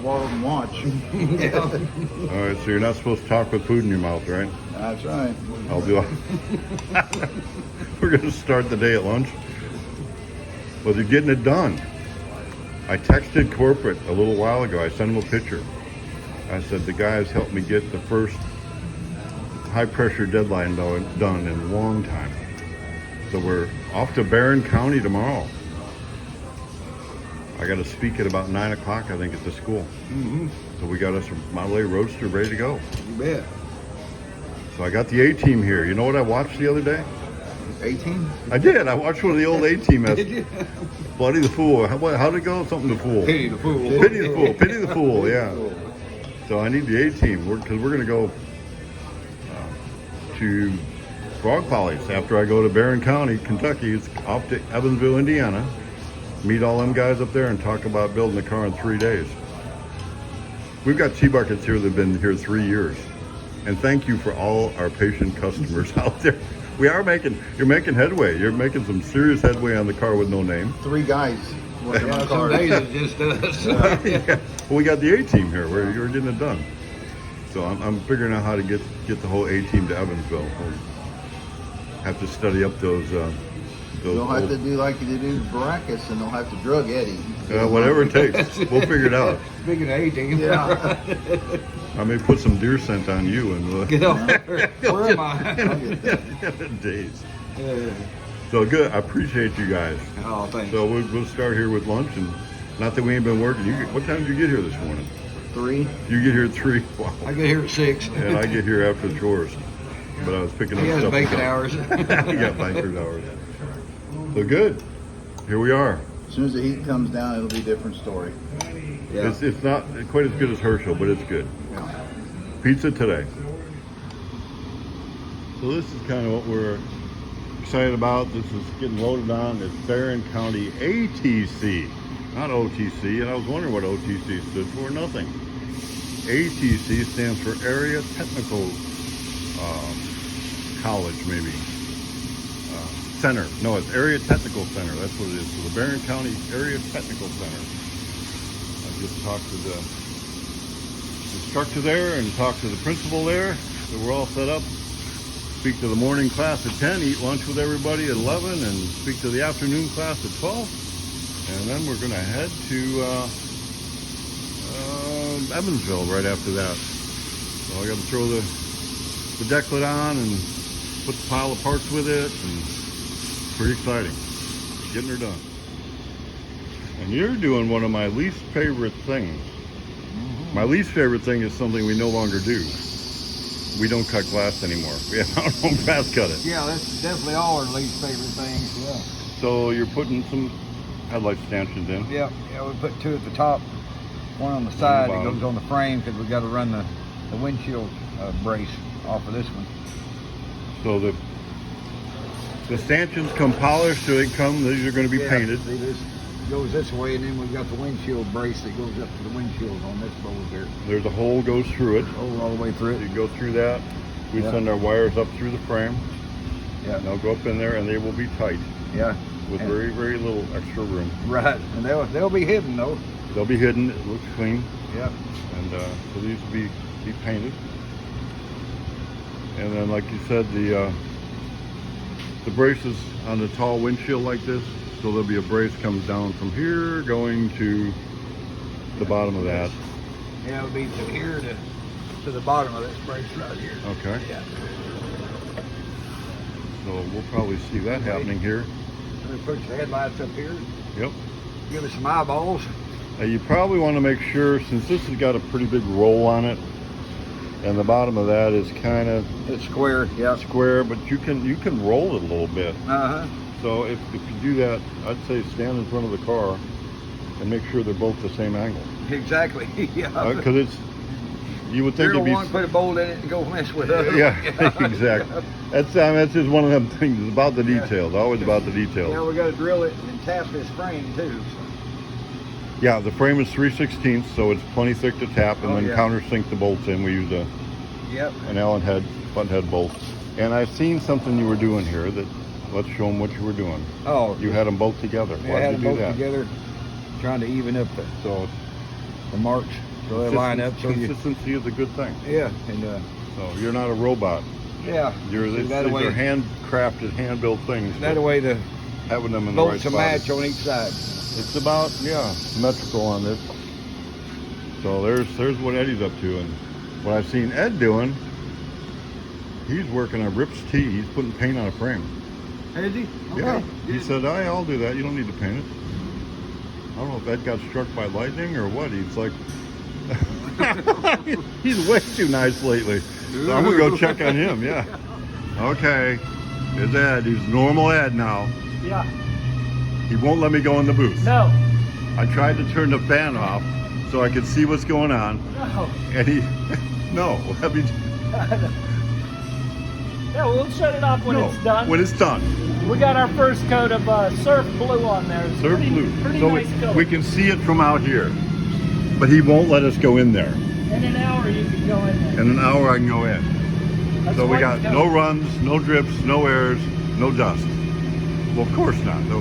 swallow and watch. Yeah. All right, so you're not supposed to talk with food in your mouth, right? That's right. I'll do it. We're going to start the day at lunch. Well, they're getting it done. I texted corporate a little while ago. I sent them a picture. I said, the guys helped me get the first high-pressure deadline done in a long time. So we're off to Barron County tomorrow. I got to speak at about 9 o'clock, I think, at the school. Mm-hmm. So we got us a Model A Roadster ready to go. You bet. So I got the A-Team here. You know what I watched the other day? 18? I did. I watched one of the old A-Team. Did you? Bloody the Fool. How'd it go? Something the Fool. Pity the fool. Pity the Fool. Pity the Fool, yeah. So I need the A-Team because we're going to go to Frog Polly's after I go to Barron County, Kentucky. It's off to Evansville, Indiana. Meet all them guys up there and talk about building a car in 3 days. We've got T-Buckets here that have been here 3 years. And thank you for all our patient customers out there. You're making headway. You're making some serious headway on the car with no name. 3 guys working on Some cars. days it just does. Yeah. Well, we got the A-Team here where you're getting it done. So I'm figuring out how to get the whole A-Team to Evansville. We'll have to study up those They'll have to do like they do Baracus, and they'll have to drug Eddie. whatever it takes. We'll figure it out. Speaking of 18, Yeah. I may put some deer scent on you and get over there. Where am I? days. Yeah. So good. I appreciate you guys. Oh, thanks. So we'll start here with lunch, and not that we ain't been working. What time did you get here this morning? 3. You get here at 3. Wow. I get here at 6. And I get here after the chores. But I was picking up He has stuff. bacon hours. You got banker's hours. So good. Here we are. As soon as the heat comes down, it'll be a different story. Yeah. It's not quite as good as Herschel, but it's good. Yeah. Pizza today. So this is kind of what we're excited about. This is getting loaded on. It's Barron County ATC, not OTC. And I was wondering what OTC stood for. Nothing. ATC stands for Area Technical College, maybe. Center. No, it's Area Technical Center. That's what it is. So the Barron County Area Technical Center. I just talked to the instructor there and talked to the principal there. So we're all set up. Speak to the morning class at 10, eat lunch with everybody at 11, and speak to the afternoon class at 12. And then we're going to head to Evansville right after that. So I got to throw the decklet on and put the pile of parts with it, and pretty exciting. Getting her done. And you're doing one of my least favorite things. My least favorite thing is something we no longer do. We don't cut glass anymore. We have our own glass cutter. Yeah, that's definitely all our least favorite things. Yeah. So you're putting some headlight stanchions in. Yeah, we put 2 at the top, 1 on the side that goes on the frame because we got to run the windshield brace off of this one. So the stanchions come polished, so these are going to be painted. See, this goes this way, and then we've got the windshield brace that goes up to the windshield on this board here. There's a hole goes through it. Hole all the way through You it. go through that. We Yeah. send our wires up through the frame. Yeah. And they'll go up in there, and they will be tight Yeah. with And- very, very little extra room. Right, and they'll be hidden though. They'll be hidden. It looks clean. Yeah. And so these will be painted. And then, like you said, the braces on the tall windshield like this, so there'll be a brace comes down from here going to the bottom of that. Yeah, it'll be from here to the bottom of this brace right here. Okay. Yeah. So we'll probably see that happening here. And we put your headlights up here. Yep. Give it some eyeballs. You probably want to make sure, since this has got a pretty big roll on it, and the bottom of that is kind of It's square. Yeah. square, but you can roll it a little bit. Uh huh. So if you do that, I'd say stand in front of the car and make sure they're both the same angle. Exactly. Yeah. Because you would think You're it'd the be. one put a bolt in it and go mess with it. Yeah, exactly. That's just one of them things. It's about the details. Always about the Yeah, details. we got to drill it and tap this frame too. So. Yeah, the frame is 3/16, so it's plenty thick to tap, and Oh, then yeah. countersink the bolts in. We use Yep. an Allen head, button head bolt. And I've seen something you were doing here that. Let's show them what you were doing. Oh, You had them both together. we Why had did them you do both that? together, trying to even up So the marks. So they line up. So you, consistency is a good thing. yeah, and So you're not a robot. yeah. These that way, are handcrafted, hand-built things. that way the having them in the right bolts to spot. match on each side. It's about, yeah, symmetrical on this. So there's what Eddie's up to, and what I've seen Ed doing, he's working on Rips T. He's putting paint on a frame. Is he? Yeah, Okay, he good. said, I'll do that. You don't need to paint it. I don't know if Ed got struck by lightning or what. He's like, he's way too nice lately. So I'm gonna go check on him. Yeah. Okay. Here's Ed. He's normal Ed now. Yeah. He won't let me go in the booth. No. I tried to turn the fan off so I could see what's going on, No. and he, no, let me. Yeah, we'll shut it off when No, it's done. when it's done. We got our first coat of surf blue on there. It's Surf pretty, blue. Pretty So nice coat. we can see it from out here, but he won't let us go in there. In an hour you can go in there. In an hour I can go in. That's So we one got coat. no runs, no drips, no airs, no dust. Well, of course not. No,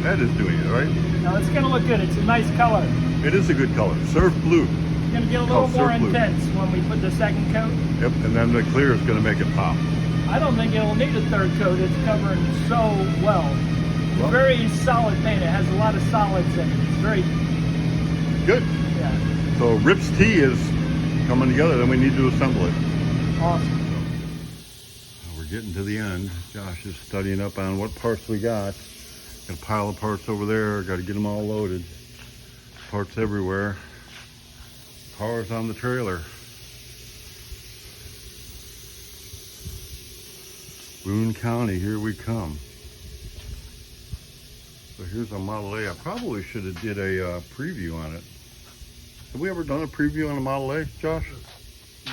Ed is doing it, right? No, it's gonna look good. It's a nice color. It is a good color. Surf blue. It's gonna get a little Called more surf blue. intense when we put the second coat. Yep, and then the clear is going to make it pop. I don't think it'll need a third coat. It's covering so well. Well- Very solid paint. It has a lot of solids in it. It's very, Good. yeah, So Rips T is coming together, then we need to assemble it. awesome. We're getting to the end. Josh is studying up on what parts we got. Got a pile of parts over there. Got to get them all loaded. Parts everywhere. Cars on the trailer. Boone County, here we come. So here's a Model A. I probably should have did a preview on it. Have we ever done a preview on a Model A, Josh?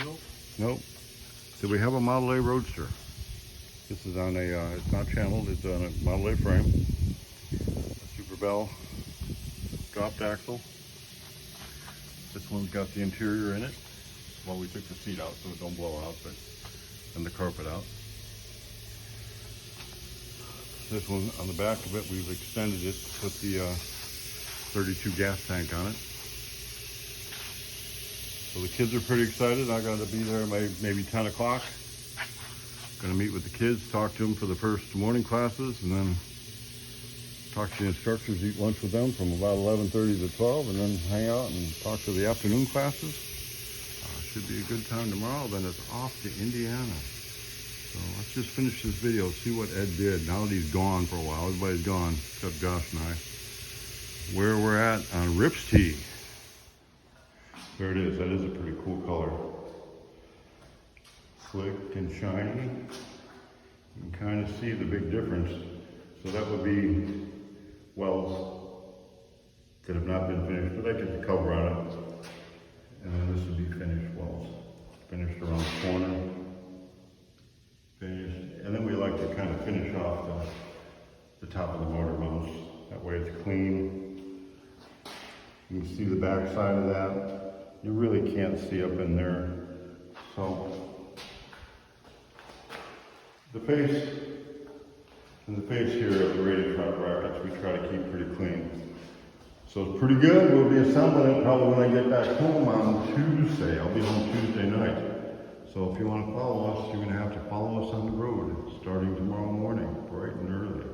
Nope. Nope. Did we have a Model A Roadster? This is on a, it's not channeled, it's on a Model A frame. Super Bell dropped axle. This one's got the interior in it. Well, we took the seat out so it don't blow out, but and the carpet out. This one on the back of it, we've extended it to put the 32 gas tank on it. So the kids are pretty excited. I got to be there maybe 10 o'clock. Going to meet with the kids, talk to them for the first morning classes, and then talk to the instructors, eat lunch with them from about 11:30 to 12, and then hang out and talk to the afternoon classes. Should be a good time tomorrow. Then it's off to Indiana. So let's just finish this video, see what Ed did. Now that he's gone for a while, everybody's gone except Josh and I. Where we're at on Rips T. There it is. That is a pretty cool color. Slick and shiny. You can kind of see the big difference. So that would be welds that have not been finished, but I get the cover on it. And then this would be finished welds. Finished around the corner. Finished. And then we like to kind of finish off the top of the motor mounts. That way it's clean. You can see the back side of that. You really can't see up in there. So the face and the face here of the radio front brackets we try to keep pretty clean. So it's pretty good. We'll be assembling it probably when I get back home on Tuesday. I'll be home Tuesday night. So if you want to follow us, you're going to have to follow us on the road starting tomorrow morning, bright and early.